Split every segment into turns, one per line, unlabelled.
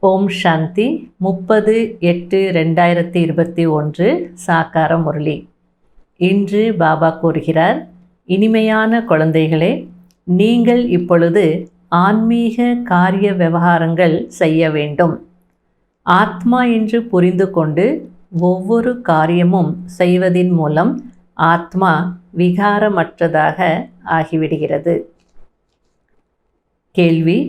ஓம் சாந்தி 30.08.2021 சாக்கார முரளி. இன்று பாபா கூறுகிறார், இனிமையான குழந்தைகளே, நீங்கள் இப்பொழுது ஆன்மீக காரிய விவகாரங்கள் செய்ய வேண்டும். ஆத்மா என்று புரிந்து கொண்டு ஒவ்வொரு காரியமும் செய்வதின் மூலம் ஆத்மா விகாரமற்றதாக ஆகிவிடுகிறது. கேள்வி: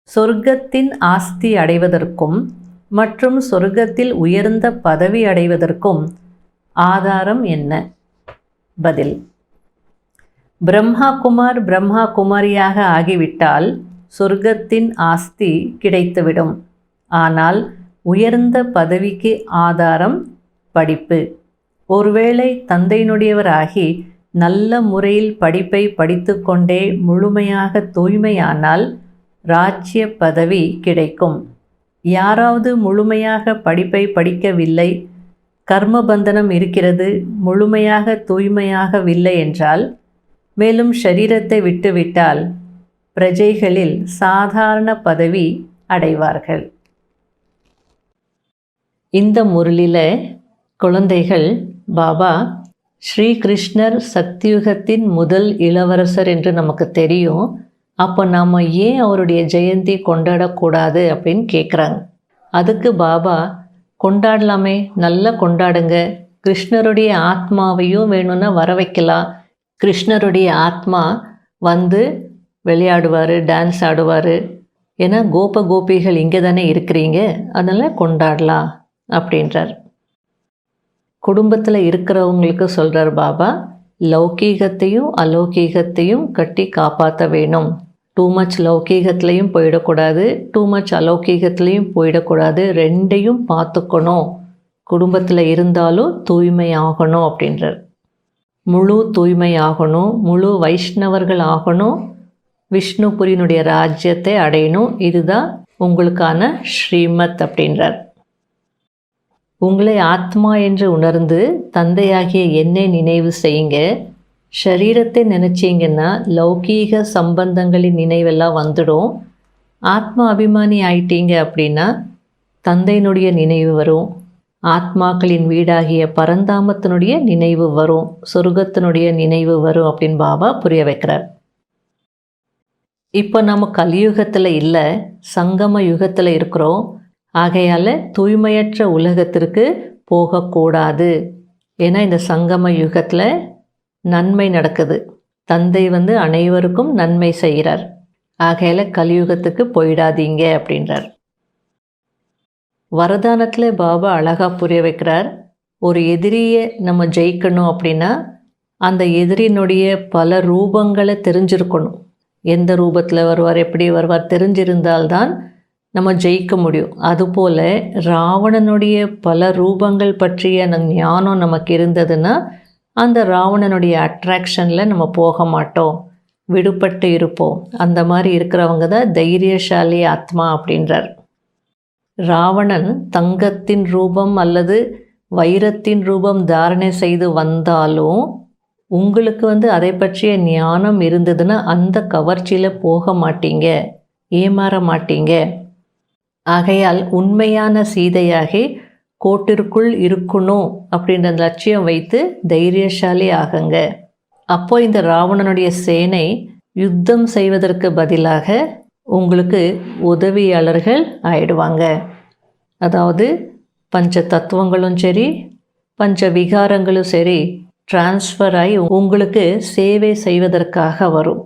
சொர்க்கத்தின் ஆஸ்தி அடைவதற்கும் மற்றும் சொர்க்கத்தில் உயர்ந்த பதவி அடைவதற்கும் ஆதாரம் என்ன? பதில்: பிரம்மா குமார் பிரம்மா குமாரியாக ஆகிவிட்டால் சொர்க்கத்தின் ஆஸ்தி கிடைத்துவிடும். ஆனால் உயர்ந்த பதவிக்கு ஆதாரம் படிப்பு. ஒருவேளை தந்தையினுடையவராகி நல்ல முறையில் படிப்பை படித்து கொண்டே முழுமையாக தூய்மையானால் ராஜ்ய பதவி கிடைக்கும். யாராவது முழுமையாக படிப்பை படிக்கவில்லை, கர்மபந்தனம் இருக்கிறது, முழுமையாக தூய்மையாகவில்லை என்றால், மேலும் ஷரீரத்தை விட்டுவிட்டால் பிரஜைகளில் சாதாரண பதவி அடைவார்கள். இந்த முரளியில் குழந்தைகள், பாபா ஸ்ரீகிருஷ்ணர் சக்தியுகத்தின் முதல் இளவரசர் என்று நமக்கு தெரியும். அப்போ நாம் ஏன் அவருடைய ஜெயந்தி கொண்டாடக்கூடாது அப்படின்னு கேட்குறாங்க. அதுக்கு பாபா, கொண்டாடலாமே, நல்லா கொண்டாடுங்க. கிருஷ்ணருடைய ஆத்மாவையும் வேணும்னா வர வைக்கலாம். கிருஷ்ணருடைய ஆத்மா வந்து விளையாடுவார், டான்ஸ் ஆடுவார். ஏன்னா கோபிகள் இங்கே தானே இருக்கிறீங்க, அதனால் கொண்டாடலாம் அப்படின்றார். குடும்பத்தில் இருக்கிறவங்களுக்கு சொல்கிறார் பாபா, லௌகீகத்தையும் அலௌகீகத்தையும் கட்டி காப்பாற்ற வேணும். டூ மச் லௌகீகத்துலேயும் போயிடக்கூடாது, டூ மச் அலௌகீகத்துலேயும் போயிடக்கூடாது. ரெண்டையும் பார்த்துக்கணும். குடும்பத்தில் இருந்தாலும் தூய்மை ஆகணும் அப்படின்றார். முழு தூய்மை ஆகணும், முழு வைஷ்ணவர்கள் ஆகணும், விஷ்ணுபுரியினுடைய ராஜ்யத்தை அடையணும். இதுதான் உங்களுக்கான ஸ்ரீமத் அப்படின்றார். உங்களை ஆத்மா என்று உணர்ந்து தந்தையாகிய என்னை நினைவு செய்யுங்க. ஷரீரத்தை நினச்சிங்கன்னா லௌகீக சம்பந்தங்களின் நினைவெல்லாம் வந்துடும். ஆத்மா அபிமானி ஆயிட்டீங்க அப்படின்னா தந்தையினுடைய நினைவு வரும், ஆத்மாக்களின் வீடாகிய பரந்தாமத்தினுடைய நினைவு வரும், சொர்க்கத்தினுடைய நினைவு வரும் அப்படின்னு பாபா புரிய வைக்கிறார். இப்போ நம்ம கலியுகத்தில் இல்லை, சங்கம யுகத்தில் இருக்கிறோம். ஆகையால் தூய்மையற்ற உலகத்திற்கு போகக்கூடாது. ஏன்னா இந்த சங்கம யுகத்தில் நன்மை நடக்குது. தந்தை அனைவருக்கும் நன்மை செய்கிறார். ஆகையால் கலியுகத்துக்கு போயிடாதீங்க அப்படின்றார். வரதானத்தில் பாபா அழகாக புரிய வைக்கிறார். ஒரு எதிரியை நம்ம ஜெயிக்கணும் அப்படின்னா அந்த எதிரியினுடைய பல ரூபங்களை தெரிஞ்சிருக்கணும். எந்த ரூபத்தில் வருவார், எப்படி வருவார் தெரிஞ்சிருந்தால்தான் நம்ம ஜெயிக்க முடியும். அதுபோல் ராவணனுடைய பல ரூபங்கள் பற்றிய ஞானம் நமக்கு இருந்ததுன்னா அந்த ராவணனுடைய அட்ராக்ஷனில் நம்ம போக மாட்டோம், விடுபட்டு இருப்போம். அந்த மாதிரி இருக்கிறவங்க தான் தைரியசாலி ஆத்மா அப்படின்றார். ராவணன் தங்கத்தின் ரூபம் அல்லது வைரத்தின் ரூபம் தாரணை செய்து வந்தாலும் உங்களுக்கு அதை பற்றிய ஞானம் இருந்ததுன்னா அந்த கவர்ச்சியில் போக மாட்டீங்க, ஏமாற மாட்டீங்க. ஆகையால் உண்மையான சீதையாகி கோட்டிற்குள் இருக்கணும் அப்படின்ற லட்சியம் வைத்து தைரியசாலி ஆகுங்க. அப்போ இந்த ராவணனுடைய சேனை யுத்தம் செய்வதற்கு பதிலாக உங்களுக்கு உதவியாளர்கள் ஆயிடுவாங்க. அதாவது பஞ்ச தத்துவங்களும் சரி, பஞ்ச விகாரங்களும் சரி டிரான்ஸ்ஃபர் ஆகி உங்களுக்கு சேவை செய்வதற்காக வரும்.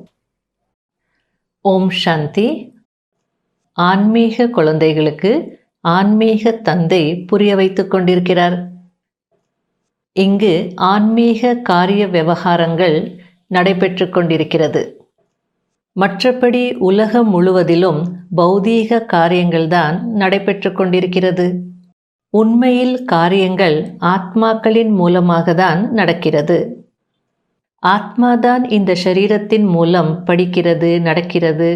ஓம் சாந்தி. ஆன்மீக குழந்தைகளுக்கு ஆன்மீக தந்தை புரிய வைத்து கொண்டிருக்கிறார். இங்கு ஆன்மீக காரிய விவகாரங்கள் நடைபெற்று கொண்டிருக்கிறது. மற்றபடி உலகம் முழுவதிலும் பௌதீக காரியங்கள்தான் நடைபெற்று கொண்டிருக்கிறது. உண்மையில் காரியங்கள் ஆத்மாக்களின் மூலமாக தான் நடக்கிறது. ஆத்மாதான் இந்த சரீரத்தின் மூலம் படிக்கிறது, நடக்கிறது,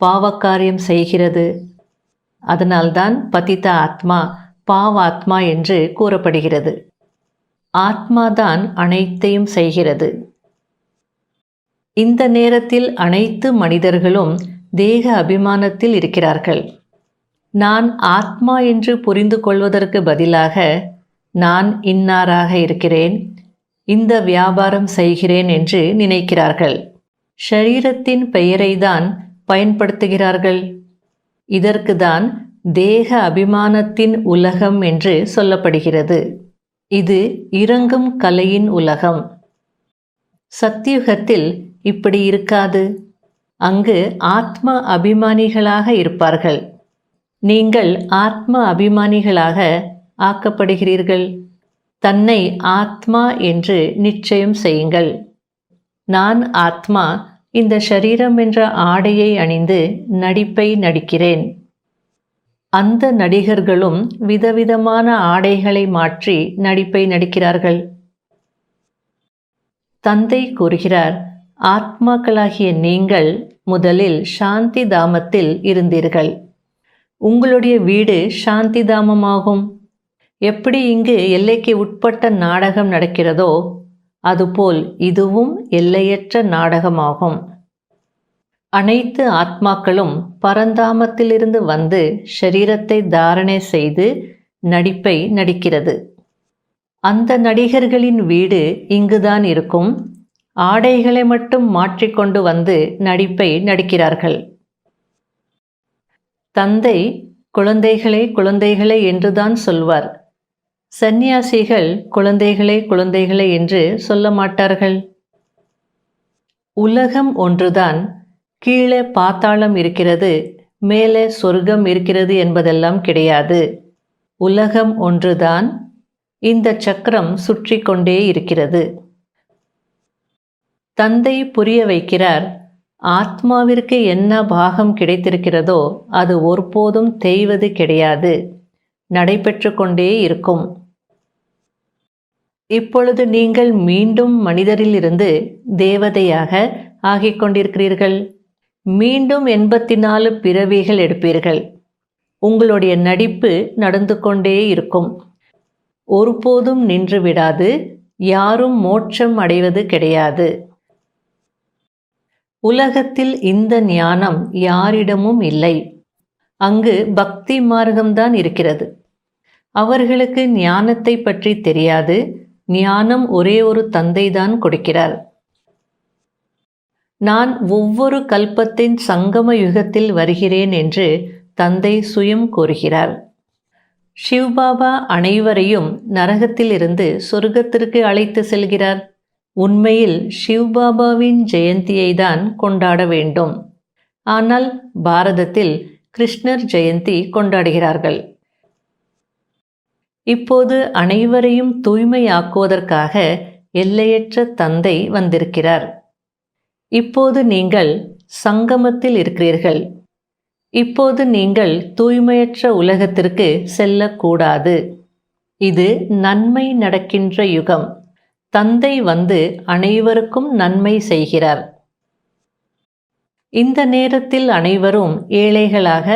பாவக்காரியம் செய்கிறது. அதனால்தான் பதித ஆத்மா, பாவாத்மா என்று கூறப்படுகிறது. ஆத்மாதான் அனைத்தையும் செய்கிறது. இந்த நேரத்தில் அனைத்து மனிதர்களும் தேக அபிமானத்தில் இருக்கிறார்கள். நான் ஆத்மா என்று புரிந்து கொள்வதற்கு பதிலாக நான் இன்னாராக இருக்கிறேன், இந்த வியாபாரம் செய்கிறேன் என்று நினைக்கிறார்கள். ஷரீரத்தின் பெயரை தான் பயன்படுத்துகிறார்கள். இதற்கு தான் தேக அபிமானத்தின் உலகம் என்று சொல்லப்படுகிறது. இது இறங்கும் கலையின் உலகம். சத்யுகத்தில் இப்படி இருக்காது. அங்கு ஆத்ம அபிமானிகளாக இருப்பார்கள். நீங்கள் ஆத்ம அபிமானிகளாக ஆக்கப்படுகிறீர்கள். தன்னை ஆத்மா என்று நிச்சயம் செய்யுங்கள். நான் ஆத்மா இந்த ஷரீரம் என்ற ஆடையை அணிந்து நடிப்பை நடிக்கிறேன். அந்த நடிகர்களும் விதவிதமான ஆடைகளை மாற்றி நடிப்பை நடிக்கிறார்கள். தந்தை கூறுகிறார், ஆத்மாக்களாகிய நீங்கள் முதலில் சாந்தி தாமத்தில் இருந்தீர்கள். உங்களுடைய வீடு சாந்தி தாமமாகும். எப்படி இங்கு எல்லைக்கு உட்பட்ட நாடகம் நடக்கிறதோ அதுபோல் இதுவும் எல்லையற்ற நாடகமாகும். அனைத்து ஆத்மாக்களும் பரந்தாமத்திலிருந்து வந்து ஷரீரத்தை தாரணை செய்து நடிப்பை நடிக்கிறது. அந்த நடிகர்களின் வீடு இங்குதான் இருக்கும். ஆடைகளை மட்டும் மாற்றிக்கொண்டு வந்து நடிப்பை நடிக்கிறார்கள். தந்தை குழந்தைகளே குழந்தைகளே என்றுதான் சொல்வார். சந்நியாசிகள் குழந்தைகளே குழந்தைகளே என்று சொல்ல மாட்டார்கள். உலகம் ஒன்றுதான். கீழே பாத்தாளம் இருக்கிறது, மேலே சொர்க்கம் இருக்கிறது என்பதெல்லாம் கிடையாது. உலகம் ஒன்றுதான். இந்த சக்கரம் சுற்றி கொண்டே இருக்கிறது. தந்தை புரிய வைக்கிறார், ஆத்மாவிற்கு என்ன பாகம் கிடைத்திருக்கிறதோ அது ஒருபோதும் தேய்வது கிடையாது, நடைபெற்று கொண்டே இருக்கும். இப்பொழுது நீங்கள் மீண்டும் மனிதரிலிருந்து தேவதையாக ஆகிக் கொண்டிருக்கிறீர்கள். மீண்டும் 84 பிறவிகள் எடுப்பீர்கள். உங்களுடைய நடிப்பு நடந்து கொண்டே இருக்கும். ஒருபோதும் நின்று விடாது. யாரும் மோட்சம் அடைவது கிடையாது. உலகத்தில் இந்த ஞானம் யாரிடமும் இல்லை. அங்கு பக்தி மார்க்கம்தான் இருக்கிறது. அவர்களுக்கு ஞானத்தை பற்றி தெரியாது. ஞானம் ஒரே ஒரு தந்தைதான் கொடுக்கிறார். நான் ஒவ்வொரு கல்பத்தின் சங்கம யுகத்தில் வருகிறேன் என்று தந்தை சுயம் கூறுகிறார். சிவ்பாபா அனைவரையும் நரகத்திலிருந்து சொர்க்கத்திற்கு அழைத்து செல்கிறார். உண்மையில் சிவ்பாபாவின் ஜெயந்தியை தான் கொண்டாட வேண்டும். ஆனால் பாரதத்தில் கிருஷ்ணர் ஜெயந்தி கொண்டாடுகிறார்கள். இப்போது அனைவரையும் தூய்மையாக்குவதற்காக எல்லையற்ற தந்தை வந்திருக்கிறார். இப்போது நீங்கள் சங்கமத்தில் இருக்கிறீர்கள். இப்போது நீங்கள் தூய்மையற்ற உலகத்திற்கு செல்லக்கூடாது. இது நன்மை நடக்கின்ற யுகம். தந்தை வந்து அனைவருக்கும் நன்மை செய்கிறார். இந்த நேரத்தில் அனைவரும் ஏழைகளாக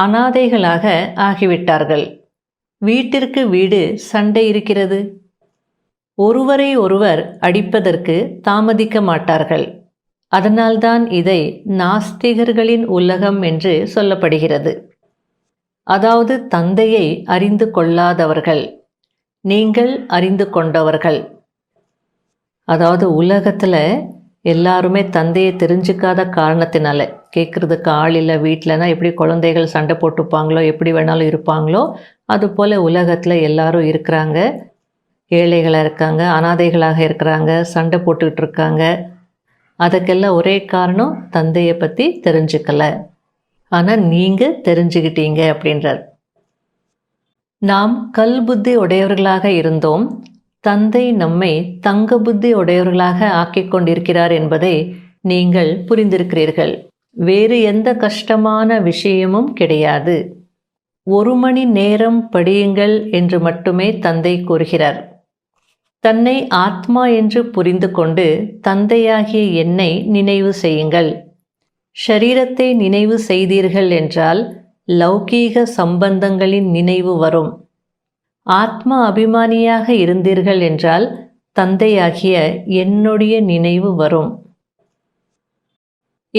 அனாதைகளாக ஆகிவிட்டார்கள். வீட்டிற்கு வீடு சண்டை இருக்கிறது. ஒருவரை ஒருவர் அடிப்பதற்கு தாமதிக்க மாட்டார்கள். அதனால்தான் இதை நாஸ்திகர்களின் உலகம் என்று சொல்லப்படுகிறது. அதாவது தந்தையை அறிந்து கொள்ளாதவர்கள். நீங்கள் அறிந்து கொண்டவர்கள். அதாவது உலகத்தில் எல்லாருமே தந்தையை தெரிஞ்சுக்காத காரணத்தினால, கேட்குறதுக்கு ஆள் இல்லை வீட்டிலனா எப்படி குழந்தைகள் சண்டை போட்டுப்பாங்களோ, எப்படி வேணாலும் இருப்பாங்களோ, அதுபோல் உலகத்தில் எல்லாரும் இருக்கிறாங்க. ஏழைகளாக இருக்காங்க, அனாதைகளாக இருக்கிறாங்க, சண்டை போட்டுக்கிட்டு இருக்காங்க. அதுக்கெல்லாம் ஒரே காரணம் தந்தையை பற்றி தெரிஞ்சுக்கல. ஆனால் நீங்கள் தெரிஞ்சுக்கிட்டீங்க அப்படின்றார். நாம் கல் புத்தி உடையவர்களாக இருந்தோம். தந்தை நம்மை தங்க புத்தி உடையவர்களாக ஆக்கிக் கொண்டிருக்கிறார் என்பதை நீங்கள் புரிந்திருக்கிறீர்கள். வேறு எந்த கஷ்டமான விஷயமும் கிடையாது. 1 மணி நேரம் படியுங்கள் என்று மட்டுமே தந்தை கூறுகிறார். தன்னை ஆத்மா என்று புரிந்து கொண்டு தந்தையாகிய என்னை நினைவு செய்யுங்கள். ஷரீரத்தை நினைவு செய்தீர்கள் என்றால் லௌகீக சம்பந்தங்களின் நினைவு வரும். ஆத்மா அபிமானியாக இருந்தீர்கள் என்றால் தந்தையாகிய என்னுடைய நினைவு வரும்.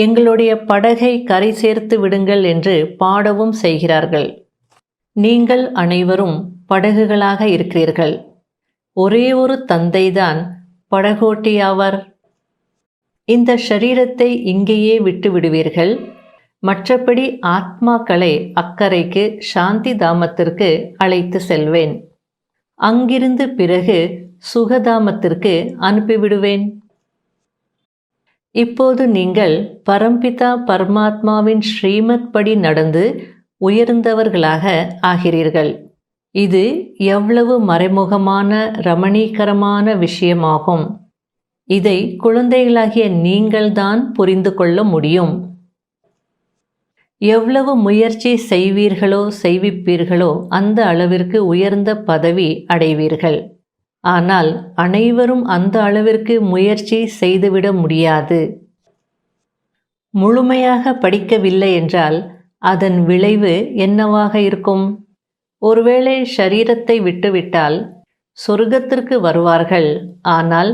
எங்களுடைய படகை கரை சேர்த்து விடுங்கள் என்று பாடவும் செய்கிறார்கள். நீங்கள் அனைவரும் படகுகளாக இருக்கிறீர்கள். ஒரே ஒரு தந்தைதான் படகோட்டியாவார். இந்த ஷரீரத்தை இங்கேயே விட்டு விடுவீர்கள். மற்றபடி ஆத்மாக்களை அக்கறைக்கு சாந்தி தாமத்திற்கு அழைத்து செல்வேன். அங்கிருந்து பிறகு சுகதாமத்திற்கு அனுப்பிவிடுவேன். இப்போது நீங்கள் பரம்பிதா பரமாத்மாவின் ஸ்ரீமத் படி நடந்து உயர்ந்தவர்களாக ஆகிறீர்கள். இது எவ்வளவு மறைமுகமான ரமணீகரமான விஷயமாகும். இதை குழந்தைகளாகிய நீங்கள்தான் புரிந்து கொள்ள முடியும். எவ்வளவு முயற்சி செய்வீர்களோ செய்விப்பீர்களோ அந்த அளவிற்கு உயர்ந்த பதவி அடைவீர்கள். ஆனால் அனைவரும் அந்த அளவிற்கு முயற்சி செய்துவிட முடியாது. முழுமையாக படிக்கவில்லை என்றால் அதன் விளைவு என்னவாக இருக்கும்? ஒருவேளை ஷரீரத்தை விட்டுவிட்டால் சொர்க்கத்திற்கு வருவார்கள். ஆனால்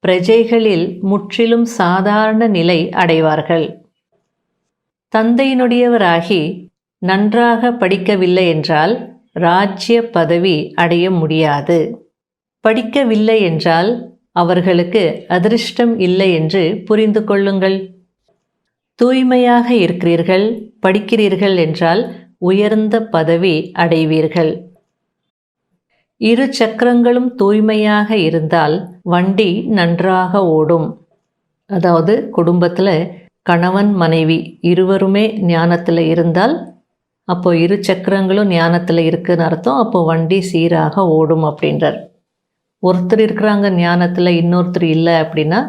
பிரஜைகளில் முற்றிலும் சாதாரண நிலை அடைவார்கள். தந்தையினுடையவராகி நன்றாக படிக்கவில்லை என்றால் ராஜ்ய பதவி அடைய முடியாது. படிக்கவில்லை என்றால் அவர்களுக்கு அதிர்ஷ்டம் இல்லை என்று புரிந்து கொள்ளுங்கள். தூய்மையாக இருக்கிறீர்கள், படிக்கிறீர்கள் என்றால் உயர்ந்த பதவி அடைவீர்கள். இரு சக்கரங்களும் தூய்மையாக இருந்தால் வண்டி நன்றாக ஓடும். அதாவது குடும்பத்தில் கணவன் மனைவி இருவருமே ஞானத்தில் இருந்தால் அப்போ இரு சக்கரங்களும் ஞானத்தில் இருக்குன்னு அர்த்தம். அப்போ வண்டி சீராக ஓடும் அப்படின்றார். ஒருத்தர் இருக்கிறாங்க ஞானத்தில், இன்னொருத்தர் இல்லை அப்படின்னா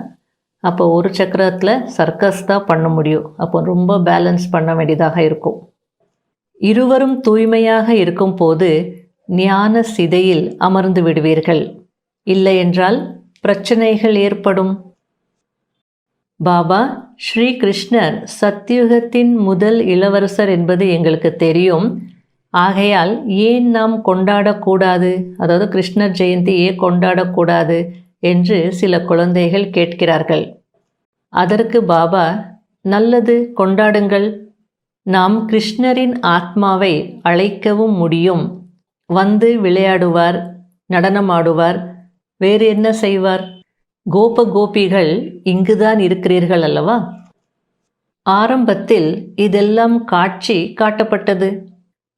அப்போ ஒரு சக்கரத்தில் சர்க்கஸ் தான் பண்ண முடியும். அப்போ ரொம்ப பேலன்ஸ் பண்ண வேண்டியதாக இருக்கும். இருவரும் தூய்மையாக இருக்கும் போது ஞான சிதையில் அமர்ந்து விடுவீர்கள். இல்லை என்றால் பிரச்சனைகள் ஏற்படும். பாபா ஸ்ரீ கிருஷ்ணர் சத்யுகத்தின் முதல் இளவரசர் என்பது எங்களுக்கு தெரியும். ஆகையால் ஏன் நாம் கொண்டாடக்கூடாது, அதாவது கிருஷ்ணர் ஜெயந்தி ஏன் கொண்டாடக்கூடாது என்று சில குழந்தைகள் கேட்கிறார்கள். அதற்கு பாபா, நல்லது, கொண்டாடுங்கள். நாம் கிருஷ்ணரின் ஆத்மாவை அழைக்கவும் முடியும். வந்து விளையாடுவார், நடனமாடுவார், வேறு என்ன செய்வார்? கோப கோபிகள் இங்குதான் இருக்கிறீர்கள் அல்லவா? ஆரம்பத்தில் இதெல்லாம் காட்சி காட்டப்பட்டது.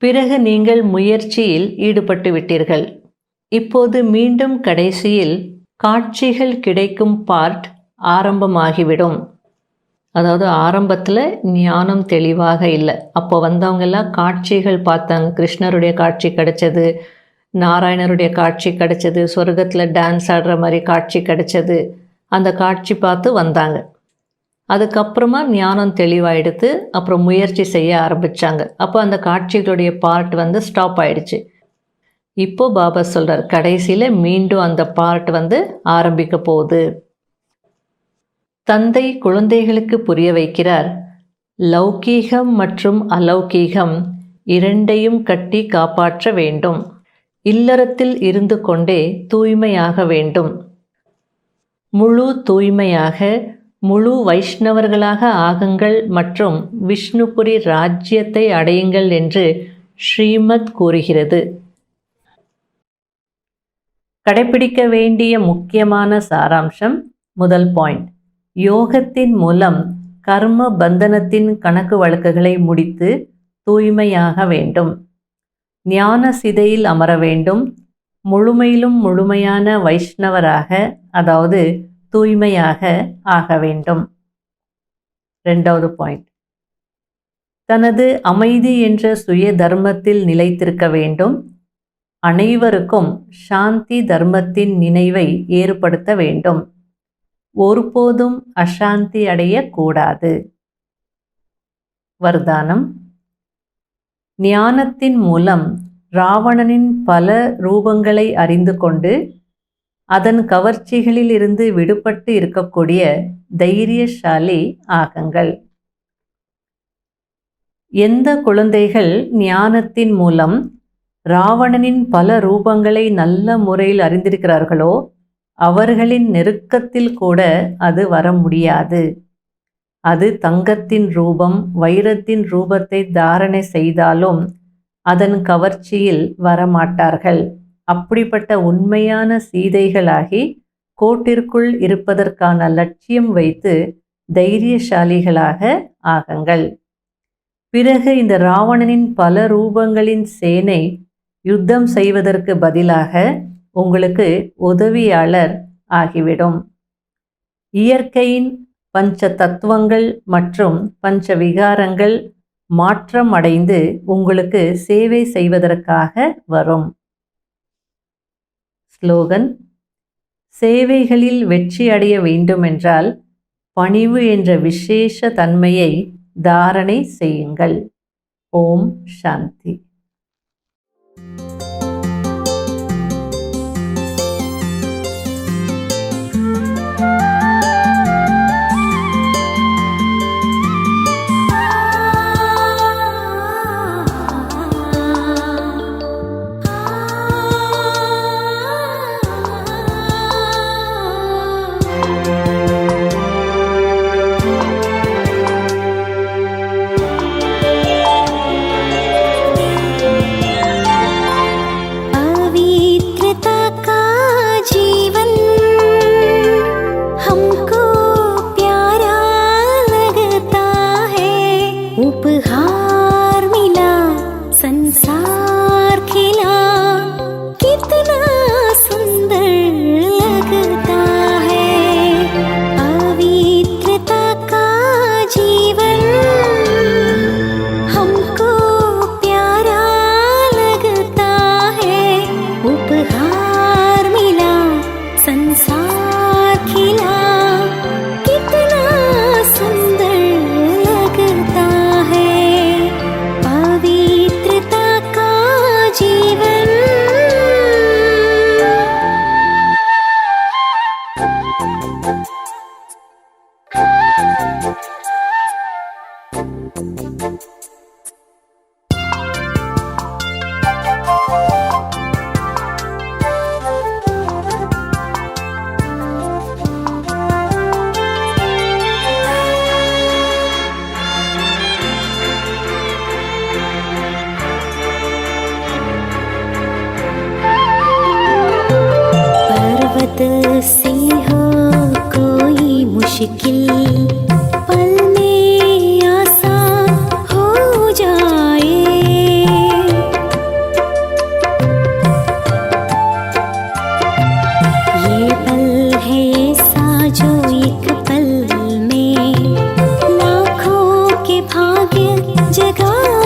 பிறகு நீங்கள் முயற்சியில் ஈடுபட்டு விட்டீர்கள். இப்போது மீண்டும் கடைசியில் காட்சிகள் கிடைக்கும் பார்ட் ஆரம்பமாகிவிடும். அதாவது ஆரம்பத்தில் ஞானம் தெளிவாக இல்லை. அப்போ வந்தவங்கெல்லாம் காட்சிகள் பார்த்தாங்க. கிருஷ்ணருடைய காட்சி கிடைச்சது, நாராயணருடைய காட்சி கிடைச்சது, சொர்க்கத்தில் டான்ஸ் ஆடுற மாதிரி காட்சி கிடைச்சது. அந்த காட்சி பார்த்து வந்தாங்க. அதுக்கப்புறமா ஞானம் தெளிவாயிடுத்து. அப்புறம் முயற்சி செய்ய ஆரம்பித்தாங்க. அப்போ அந்த காட்சிகளுடைய பார்ட் ஸ்டாப் ஆயிடுச்சு. இப்போ பாபா சொல்கிறார், கடைசியில் மீண்டும் அந்த பார்ட் ஆரம்பிக்க போகுது. தந்தை குழந்தைகளுக்கு புரிய வைக்கிறார், லௌகீகம் மற்றும் அலௌகீகம் இரண்டையும் கட்டி காப்பாற்ற வேண்டும். இல்லறத்தில் இருந்து கொண்டே தூய்மையாக வேண்டும். முழு தூய்மையாக முழு வைஷ்ணவர்களாக ஆகுங்கள் மற்றும் விஷ்ணுபுரி ராஜ்யத்தை அடையுங்கள் என்று ஸ்ரீமத் கூறுகிறது. கடைபிடிக்க வேண்டிய முக்கியமான சாராம்சம். முதல் பாயிண்ட், யோகத்தின் மூலம் கர்ம பந்தனத்தின் கணக்கு வழக்குகளை முடித்து தூய்மையாக வேண்டும். ஞான சிதையில் அமர வேண்டும். முழுமையிலும் முழுமையான வைஷ்ணவராக, அதாவது தூய்மையாக ஆக வேண்டும். ரெண்டாவது பாயிண்ட், தனது அமைதி என்ற சுய தர்மத்தில் நிலைத்திருக்க வேண்டும். அனைவருக்கும் சாந்தி தர்மத்தின் நினைவை ஏற்படுத்த வேண்டும். ஒருபோதும் அசாந்தி அடையக்கூடாது. வர்தானம், ஞானத்தின் மூலம் ராவணனின் பல ரூபங்களை அறிந்து கொண்டு அதன் கவர்ச்சிகளில் இருந்து விடுபட்டு இருக்கக்கூடிய தைரியசாலி ஆகுங்கள். எந்த குழந்தைகள் ஞானத்தின் மூலம் ராவணனின் பல ரூபங்களை நல்ல முறையில் அறிந்திருக்கிறார்களோ அவர்களின் நெருக்கத்தில் கூட அது வர முடியாது. அது தங்கத்தின் ரூபம், வைரத்தின் ரூபத்தை தாரணை செய்தாலும் அதன் கவர்ச்சியில் வரமாட்டார்கள். அப்படிப்பட்ட உண்மையான சீதைகளாகி கோட்டிற்குள் இருப்பதற்கான லட்சியம் வைத்து தைரியசாலிகளாக ஆகுங்கள். பிறகு இந்த ராவணனின் பல ரூபங்களின் சேனை யுத்தம் செய்வதற்கு பதிலாக உங்களுக்கு உதவியாளர் ஆகிவிடும். இயற்கையின் பஞ்ச தத்துவங்கள் மற்றும் பஞ்ச விகாரங்கள் மாற்றம் அடைந்து உங்களுக்கு சேவை செய்வதற்காக வரும். ஸ்லோகன்: சேவைகளில் வெற்றி அடைய வேண்டுமென்றால் பணிவு என்ற விசேஷ தன்மையை தாரணை செய்யுங்கள். ஓம் சாந்தி.
से हो कोई मुश्किल पल में आसान हो जाए। ये पल है ऐसा जो एक पल में लाखों के भाग्य जगा